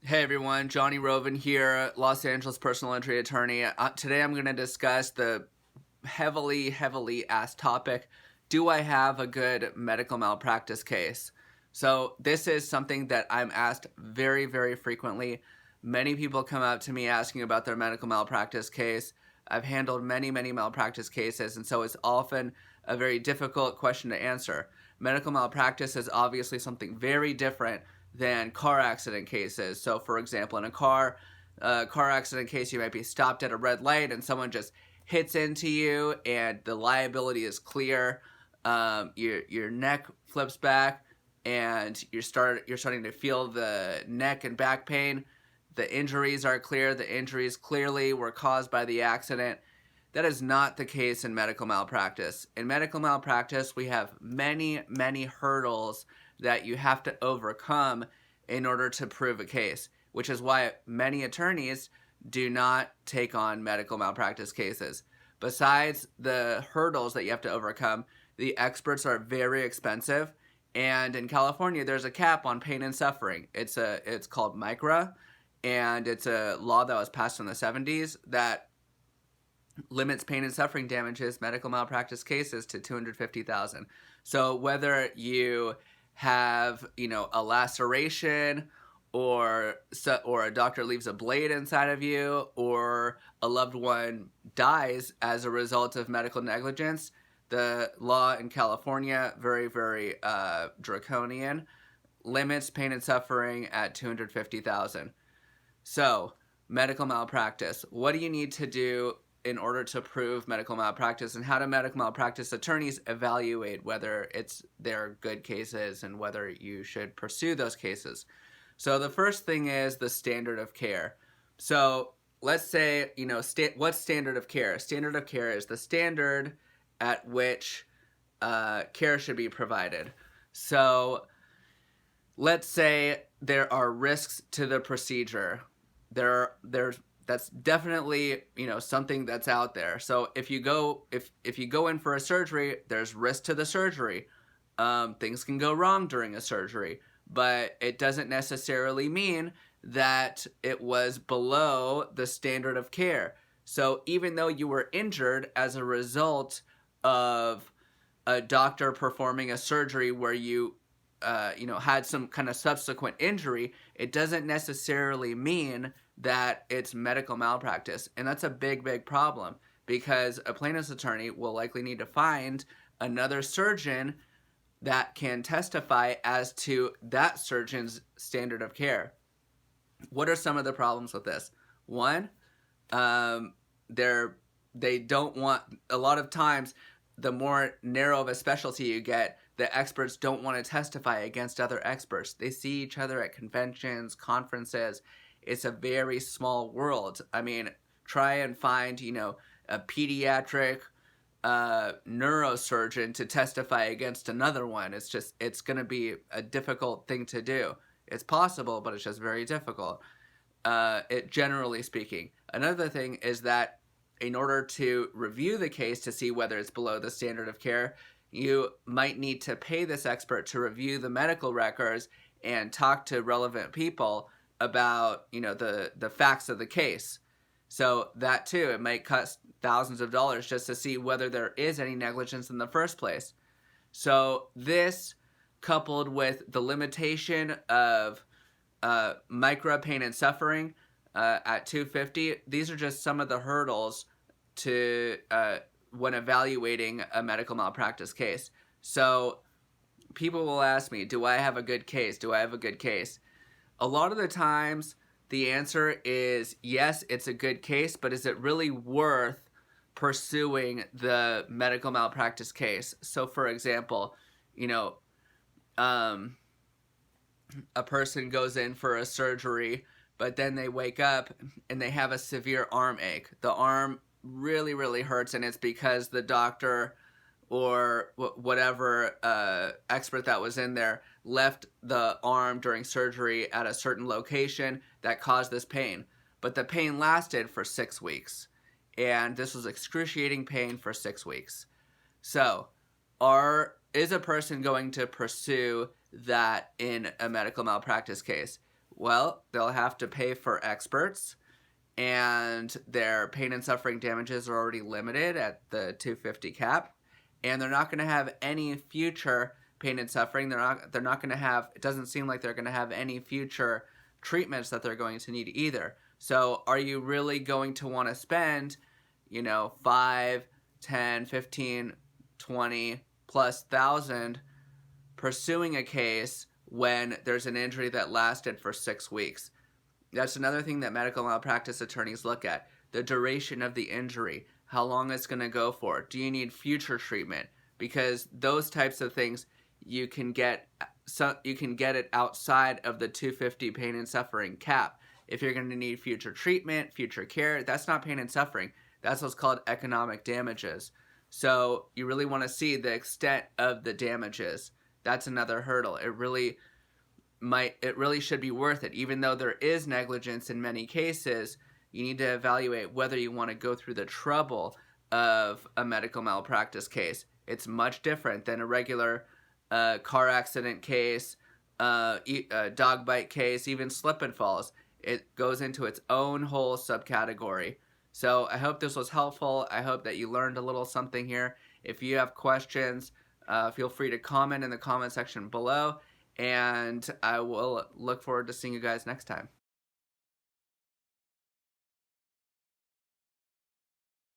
Hey everyone, Jonny Roven here, Los Angeles personal injury attorney. Today I'm going to discuss the heavily asked topic, do I have a good medical malpractice case? So this is something that I'm asked very frequently. Many people come up to me asking about their medical malpractice case. I've handled many malpractice cases, and so it's often a very difficult question to answer. Medical malpractice is obviously something very different than car accident cases. So for example, in a car accident case, you might be stopped at a red light and someone just hits into you and the liability is clear. Your neck flips back and you're starting to feel the neck and back pain. The injuries are clear. The injuries clearly were caused by the accident. That is not the case in medical malpractice. In medical malpractice, we have many hurdles that you have to overcome in order to prove a case, which is why many attorneys do not take on medical malpractice cases. Besides the hurdles that you have to overcome, the experts are very expensive, and in California there's a cap on pain and suffering. It's called MICRA, and it's a law that was passed in the 70s that limits pain and suffering damages medical malpractice cases to $250,000. So whether you have, a laceration or a doctor leaves a blade inside of you or a loved one dies as a result of medical negligence, the law in California, very draconian, limits pain and suffering at $250,000. So, medical malpractice. What do you need to do in order to prove medical malpractice, and how do medical malpractice attorneys evaluate whether they're good cases and whether you should pursue those cases? So the first thing is the standard of care. So let's say, what's standard of care? Standard of care is the standard at which care should be provided. So let's say there are risks to the procedure. That's definitely, something that's out there. So if you go in for a surgery, there's risk to the surgery. Things can go wrong during a surgery, but it doesn't necessarily mean that it was below the standard of care. So even though you were injured as a result of a doctor performing a surgery where you had some kind of subsequent injury, it doesn't necessarily mean that it's medical malpractice. And that's a big problem, because a plaintiff's attorney will likely need to find another surgeon that can testify as to that surgeon's standard of care. What are some of the problems with this? One, they don't want, a lot of times, the more narrow of a specialty you get, the experts don't want to testify against other experts. They see each other at conventions, conferences. It's a very small world. I mean, try and find, a pediatric neurosurgeon to testify against another one. It's going to be a difficult thing to do. It's possible, but it's just very difficult, generally speaking. Another thing is that in order to review the case to see whether it's below the standard of care, you might need to pay this expert to review the medical records and talk to relevant people about, the facts of the case. So that too, it might cost thousands of dollars just to see whether there is any negligence in the first place. So this, coupled with the limitation of micro pain and suffering at $250, these are just some of the hurdles to when evaluating a medical malpractice case. So people will ask me, do I have a good case? Do I have a good case? A lot of the times, the answer is yes, it's a good case, but is it really worth pursuing the medical malpractice case? So, for example, a person goes in for a surgery, but then they wake up and they have a severe arm ache. The arm really hurts, and it's because the doctor or whatever expert that was in there left the arm during surgery at a certain location that caused this pain. But the pain lasted for 6 weeks, and this was excruciating pain for 6 weeks. So, is a person going to pursue that in a medical malpractice case? Well, they'll have to pay for experts, and their pain and suffering damages are already limited at the 250 cap, and they're not going to have any future pain and suffering. They're not going to have, it doesn't seem like they're going to have any future treatments that they're going to need either. So are you really going to want to spend, 5, 10, 15, 20 plus thousand pursuing a case when there's an injury that lasted for 6 weeks? That's another thing that medical malpractice attorneys look at. The duration of the injury, how long it's going to go for. Do you need future treatment? Because those types of things you can get it outside of the 250 pain and suffering cap. If you're going to need future treatment, future care, that's not pain and suffering. That's what's called economic damages. So you really want to see the extent of the damages. That's another hurdle. It really should be worth it. Even though there is negligence in many cases, you need to evaluate whether you want to go through the trouble of a medical malpractice case. It's much different than a regular car accident case, dog bite case, even slip and falls. It goes into its own whole subcategory. So I hope this was helpful. I hope that you learned a little something here. If you have questions, feel free to comment in the comment section below. And I will look forward to seeing you guys next time.